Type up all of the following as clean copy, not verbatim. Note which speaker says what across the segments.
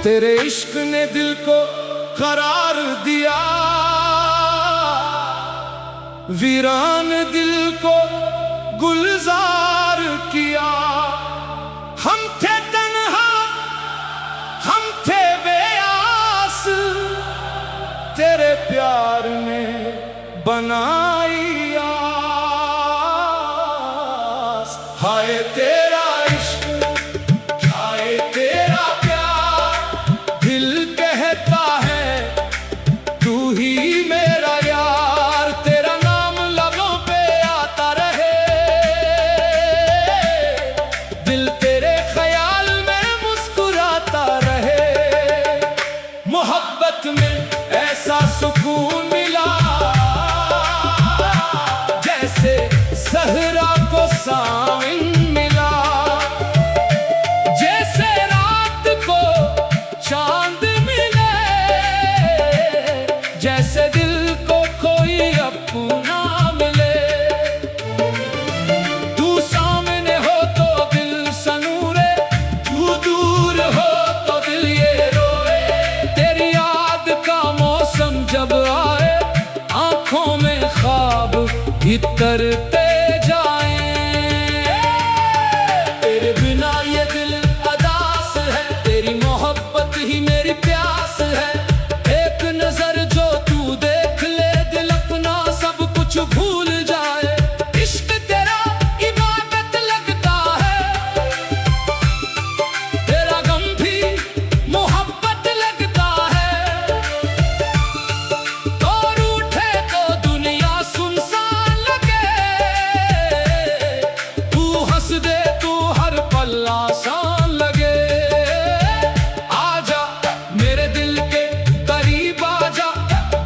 Speaker 1: तेरे इश्क ने दिल को करार दिया, वीरान दिल को गुलजार किया। हम थे तन्हा, हम थे बेआस, तेरे प्यार ने बनाई आस। हाय तेरा इश्क, हाय तेरा प्यार, दिल कहता है तू ही मेरा यार। तेरा नाम लबों पे आता रहे, दिल तेरे ख्याल में मुस्कुराता रहे। मोहब्बत में ऐसा सुकून मिला जैसे सहरा को सावन मिला, जैसे रात को चांद मिले, जैसे दिल को कोई अपना मिले। तू सामने हो तो दिल सनूरे, तू दूर हो तो दिल ये रोए। तेरी याद का मौसम जब आए, आंखों में ख्वाब इतरते जाएं। तेरे बिना ये दिल अदास है, तेरी मोहब्बत ही मेरी प्यास है। एक नजर जो तू देख ले, दिल अपना सब कुछ भूल जाए। इश्क तेरा इबादत लगता है, तेरा गम भी मोहब्बत लगता है। और उठे तो दुनिया सुनसान लगे, तू हंस दे तू हर पल आसान लगे। आजा मेरे दिल के करीब आजा,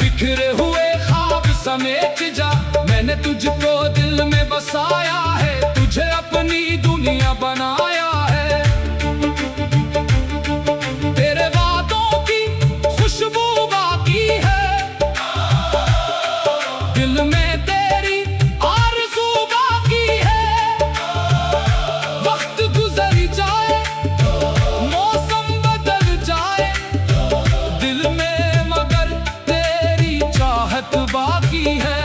Speaker 1: बिखरे हुए ख्वाब समेट जा। मैंने तुझको दिल में बसाया है, तुझे अपनी दुनिया बनाया है। तेरे वादों की खुशबू बाकी है, दिल में तेरी आरज़ू बाकी है। वक्त गुजर जाए, मौसम बदल जाए, दिल में मगर तेरी चाहत बाकी है।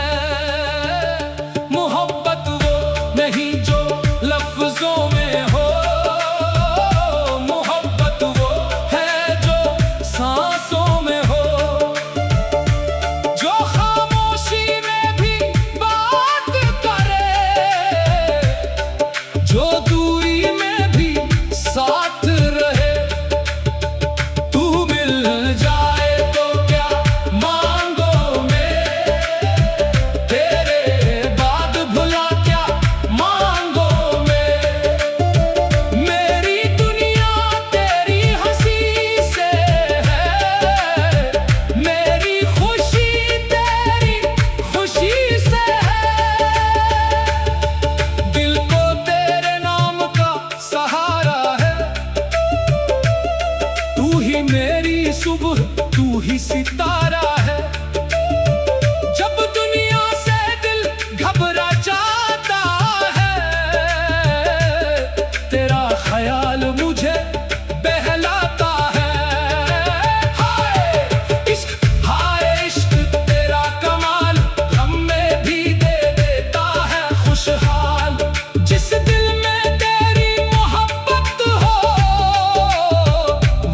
Speaker 1: मोहब्बत वो नहीं जो लफ्जों में हो, मोहब्बत वो है जो सांसों में हो, जो खामोशी में भी बात करे, जो दूरी में भी साथ रहे। तू मिल जाए तो क्या मांगो मैं, तेरे बाद भुला क्या मांगो मैं। मेरी दुनिया तेरी हंसी से है, मेरी खुशी तेरी खुशी से है। दिल को तेरे नाम का सहारा है, तू ही मेरी सुबह, तू ही सितारा है। जब दुनिया से दिल घबरा जाता है, तेरा ख्याल मुझे बहलाता है। हाय इश्क तेरा कमाल, गम में भी दे देता है खुशहाल। जिस दिल में तेरी मोहब्बत हो,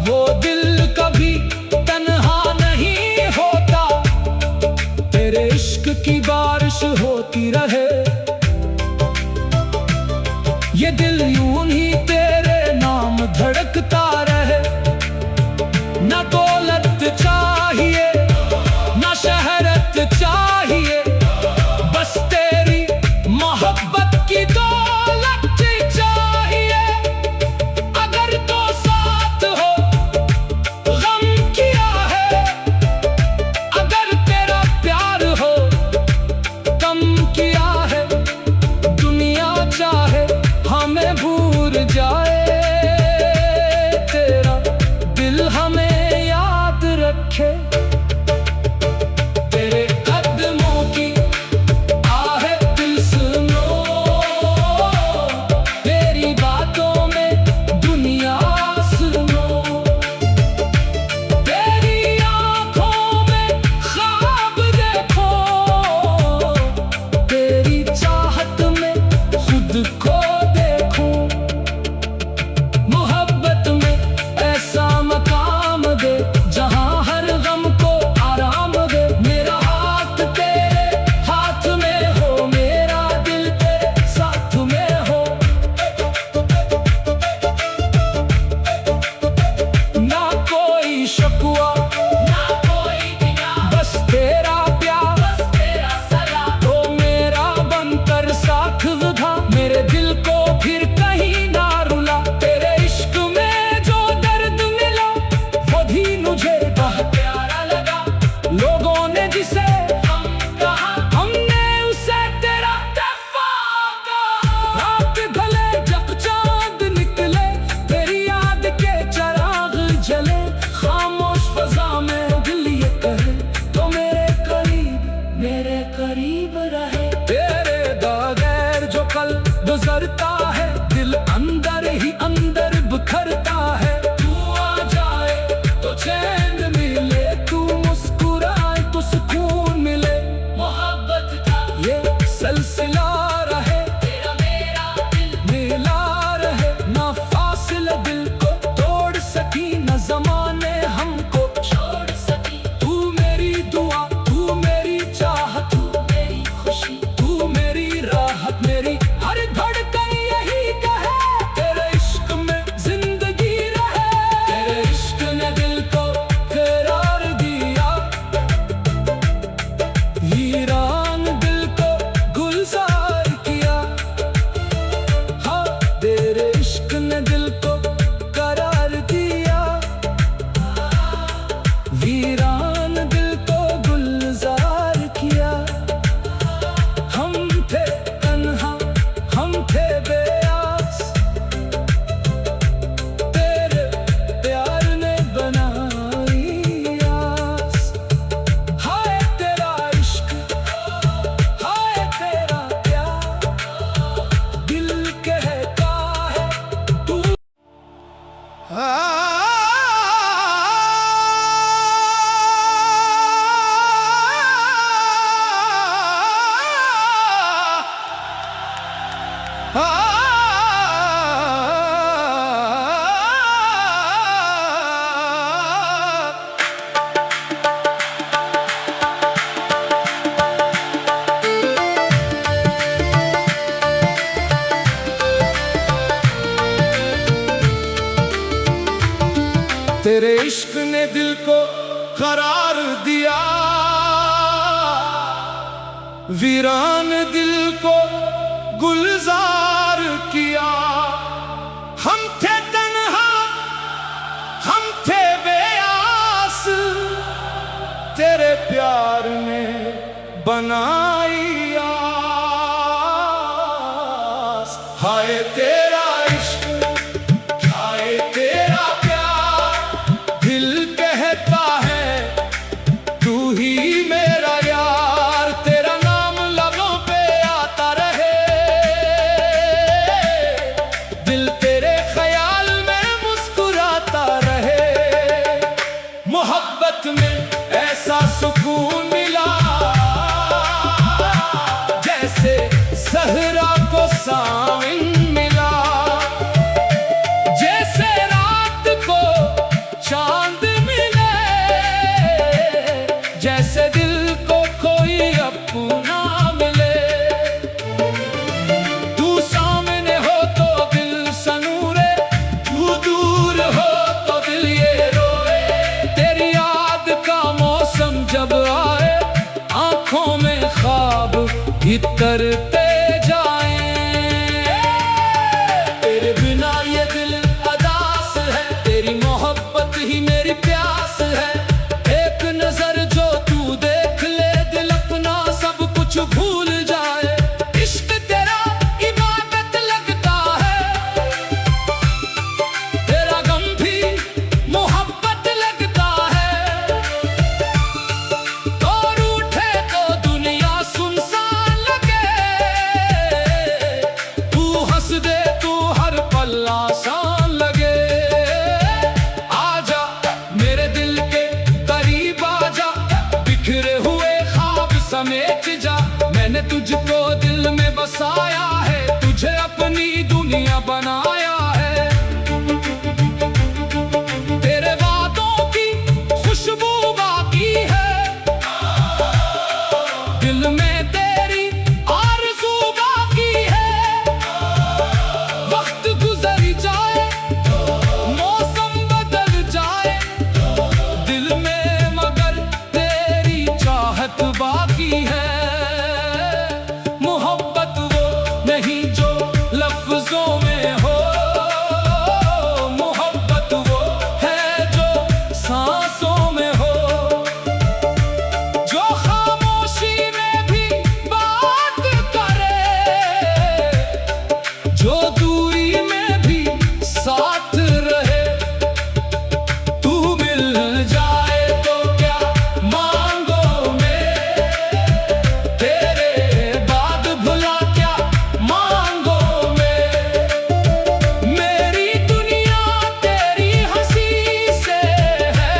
Speaker 1: वो दिल कभी तन्हा नहीं होता। तेरे इश्क की बारिश होती रहे, ये दिल यूं ही तेरे नाम धड़कता रहे। न दौलत चाहिए, न शहरत चाहिए, बस तेरी मोहब्बत की दौलत चाहिए। अगर तो साथ तेरे इश्क ने दिल को करार दिया, वीरान दिल को गुलजार किया। हम थे तन्हा, हम थे बेआस, तेरे प्यार ने बनाई आस। हाय तेरा इश्क, हाय तेरा प्यार, दिल कहता है तू ही मेरा यार। तेरा नाम लबों पे आता रहे, दिल तेरे ख्याल में मुस्कुराता रहे। मोहब्बत में ऐसा सुकून मिला जैसे सहरा को सावन मिला, जैसे रात को चांद मिले, जैसे दिल को कोई अपना मिले। तू सामने हो तो दिल सनूरे, तू दूर हो तो दिल ये रोए। तेरी याद का मौसम जब आए, आंखों में ख्वाब इतरते जाएं। तेरे बिना ये दिल अदास है, तेरी मोहब्बत ही मेरी प्यास है। एक नजर जो तू देख ले, दिल अपना सब कुछ भूल जाए। इश्क तेरा इबादत लगता है, तेरा गम भी मोहब्बत लगता है। तो रूठे तो दुनिया सुनसान लगे, तू हंस दे तू हर पल आसान लगे। आजा मेरे दिल के करीब आजा, बिखरे हुए ख्वाब समेट जा। मैंने तुझको दिल में बसाया है, तुझे अपनी दुनिया बनाया है। तेरे वादों की खुशबू बाकी है, दिल में तेरी आरज़ू बाकी है। वक्त गुजर जाए, मौसम बदल जाए, दिल में मगर तेरी चाहत बाकी है। मोहब्बत वो नहीं जो लफ्जों में हो, मोहब्बत वो है जो सांसों में हो। जो खामोशी में भी बात करे, जो दूरी में भी साथ रहे। तू मिल जाए तो क्या मांगो मैं, तेरे बाद भुला क्या मांगो मैं। मेरी दुनिया तेरी हंसी से है,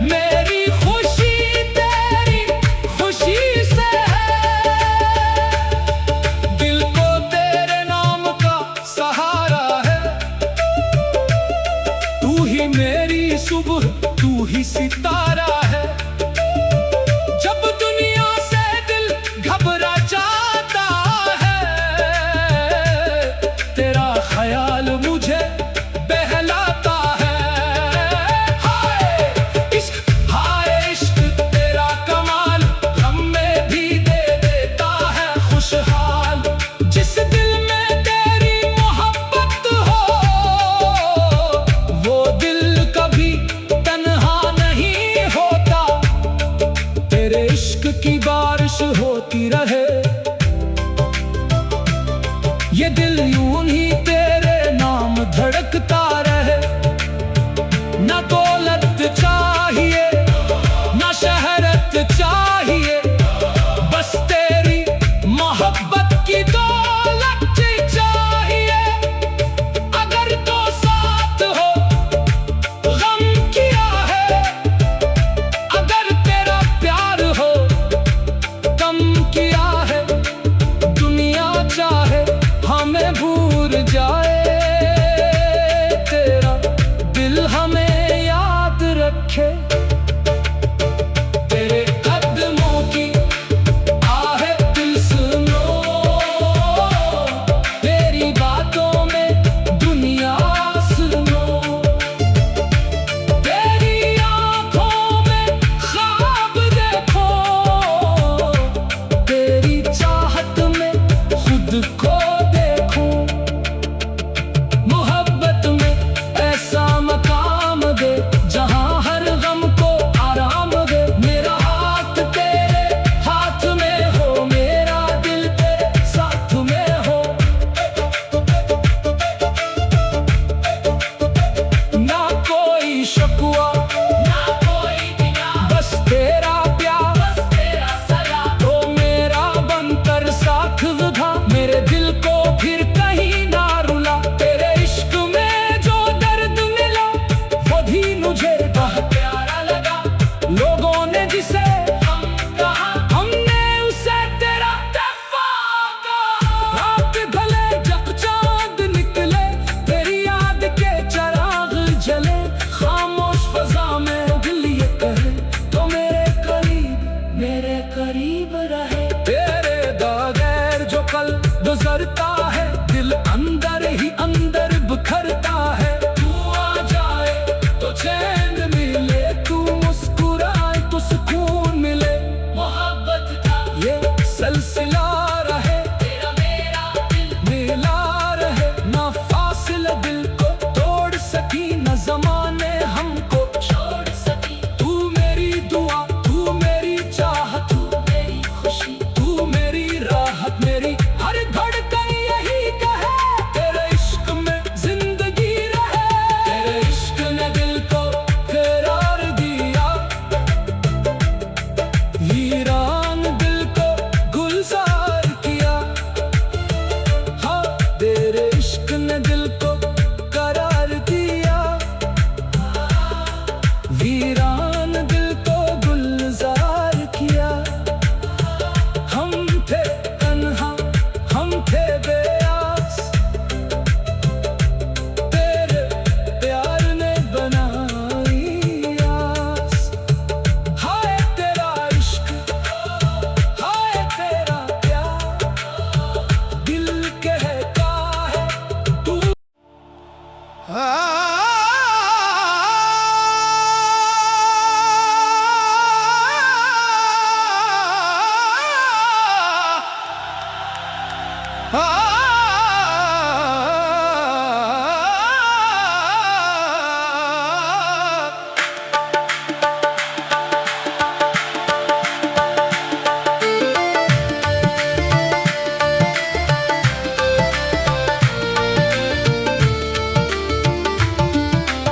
Speaker 1: मेरी खुशी तेरी खुशी से है। दिल को तेरे नाम का सहारा है, तू ही मेरी सुबह, तू ही सितारा है। जब दुनिया से दिल घबरा जाता है, तेरा ख्याल मुझे बहलाता है। हाय इश्क तेरा कमाल, गम में भी दे देता है खुशहाल। जिस दिल में तेरी मोहब्बत हो, वो दिल कभी तन्हा नहीं होता। तेरे इश्क की बारिश होती रहे, ये दिल यूं ही तेरे नाम धड़कता रहे। न दौलत चाहिए, न शहरत चाहिए, बस तेरी मोहब्बत की दौलत चाहिए। अगर तो साथ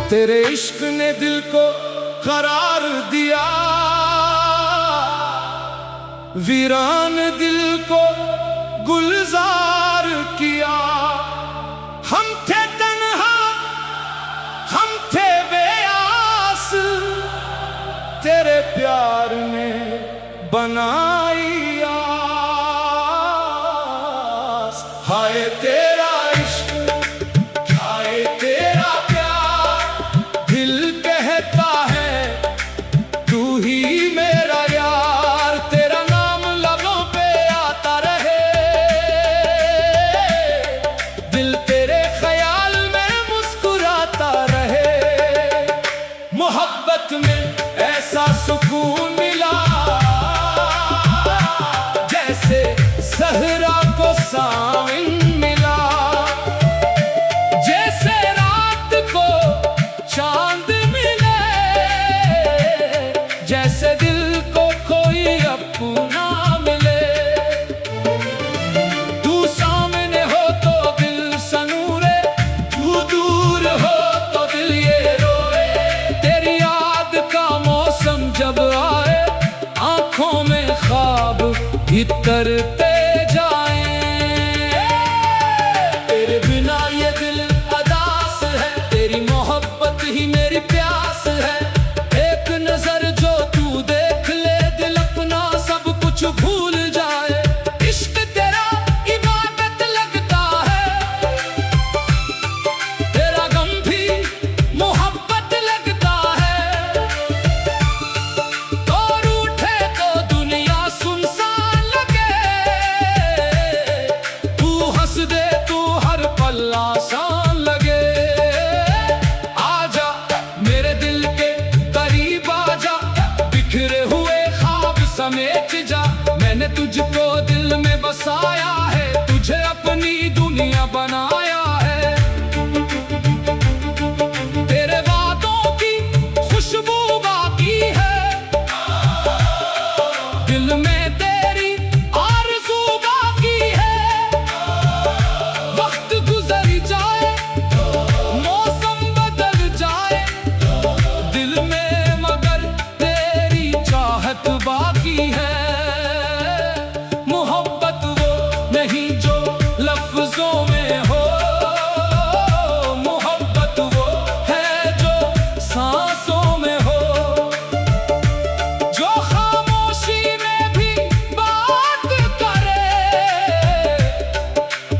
Speaker 1: तेरे इश्क ने दिल को करार दिया, वीरान दिल को गुलजार किया। हम थे तन्हा, हम थे बेआस, तेरे प्यार ने बनाई आस। हाय तेरा इश्क, हाय तेरा प्यार, दिल कहता है तू ही मेरा यार। तेरा नाम लबों पे आता रहे, दिल तेरे ख्याल में मुस्कुराता रहे। मोहब्बत में ऐसा सुकून मिला जैसे सहरा को साविन मिला, जैसे रात को चांद मिले, जैसे दिल को कोई अपना मिले। तू सामने हो तो दिल सनूरे, तू दूर हो तो दिल ये रोए। तेरी याद का मौसम जब आए, आंखों में ख्वाब इतरते जाएं। तेरे बिना ये दिल अदास है, तेरी मोहब्बत ही मेरी प्यास है। एक नजर जो तू देख ले, दिल अपना सब कुछ भूल जाए। इश्क तेरा इबादत लगता है, तेरा गम भी मोहब्बत लगता है। और उठे तो दुनिया सुनसान लगे, तू हंस दे तू हर पल आसान लगे। आजा मेरे दिल के करीब आजा, बिखरे हुए ख्वाब समेट जा। मैंने तुझको दिल में बसाया है, तुझे अपनी दुनिया बनाया है। तेरे वादों की खुशबू बाकी है, दिल में तेरी आरज़ू बाकी है। वक्त गुजर जाए, मौसम बदल जाए, दिल में मगर तेरी चाहत बाकी है। मोहब्बत वो नहीं जो लफ्जों में हो, मोहब्बत वो है जो सांसों में हो, जो खामोशी में भी बात करे,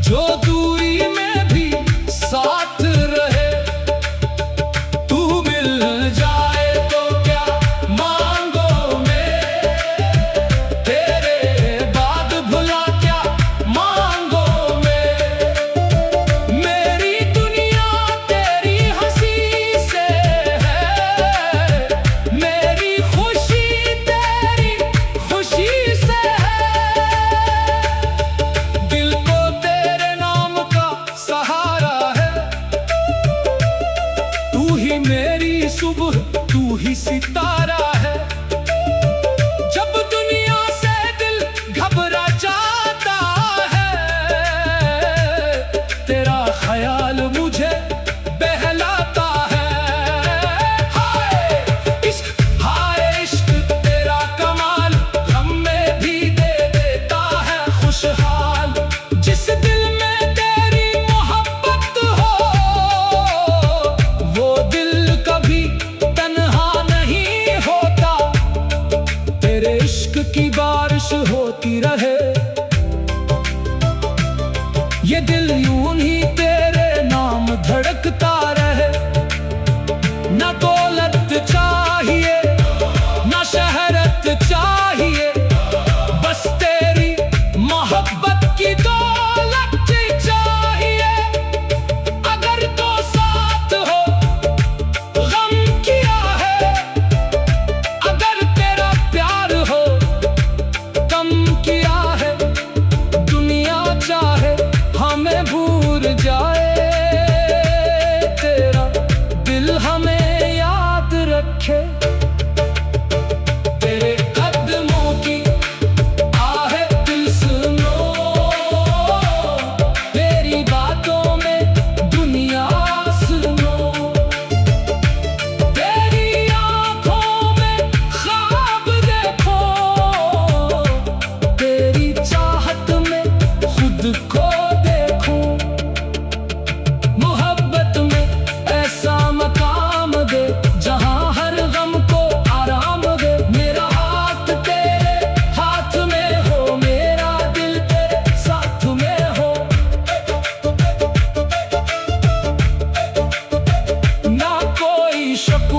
Speaker 1: जो दूरी में भी साथ रहे। तू मिल जाए तो क्या मांगो मैं, तेरे बाद भुला क्या मांगो मैं। मेरी दुनिया तेरी हंसी से है, मेरी खुशी तेरी खुशी से है। दिल को तेरे नाम का सहारा है, तू ही मेरी सुबह, तू ही सितारा है। जब दुनिया से दिल घबरा जाता है, तेरा ख्याल मुझे बहलाता है। हाय इश्क तेरा कमाल, गम में भी दे देता है खुशहाल। जिस दिल में तेरी मोहब्बत हो, वो दिल कभी तन्हा नहीं होता। तेरे इश्क की बारिश होती रहे, ये दिल यूं ही तेरे नाम धड़कता रहे। ना दौलत चाहिए, ना शहरत चाहिए, बस तेरी मोहब्बत की दौलत चाहिए। अगर तो साथ हो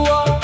Speaker 1: हुआ।